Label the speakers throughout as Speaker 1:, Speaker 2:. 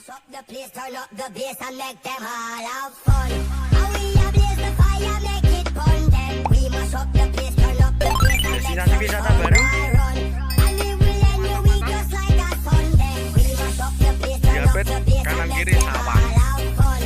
Speaker 1: mash up the place, turn up the bass and make them all have fun. And we a blaze the fire, make it fun. Then we mash up the place, turn up the bass and make
Speaker 2: Destinasi wisata baru.
Speaker 1: run. And we will end your week just like a Sunday. We mash up the place, turn up the bass
Speaker 2: Kanan
Speaker 1: and make
Speaker 2: kiri
Speaker 1: them all
Speaker 2: sawah.
Speaker 1: have fun.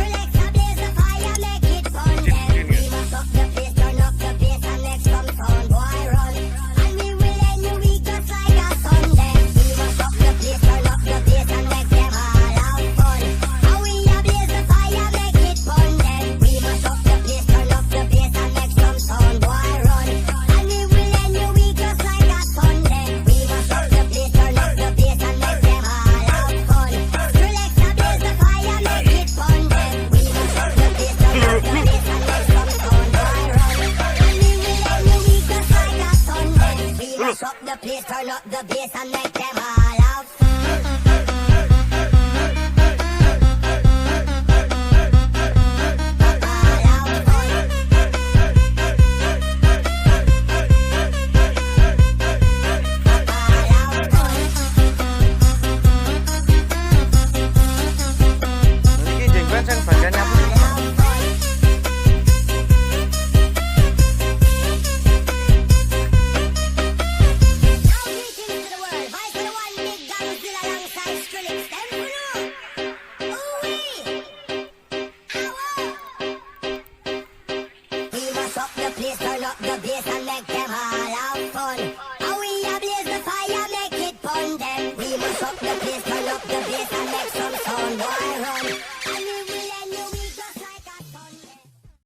Speaker 1: Relax and blaze the fire, make it fun. Then we mash up the place, turn up the bass and make some sound, boy run. And we will end your week just like a Sunday. We mash up the place, turn up the bass and make them all have fun. And we a blaze the fire, make it fun. Then we mash up the place, turn up the bass and make some sound, boy run. And we will end your week just like a Sunday. We mash up the place, turn up the bass and make them all have fun. Relax and blaze the fire, make it fun. Then we mash up the place, turn up the bass and make some sound, boy run. And we will end your week just like a Sunday. We mash up the place, turn up the bass and make them all have fun.
Speaker 2: Iki jenggot sing bagian nyapu. Turn up the bass and make them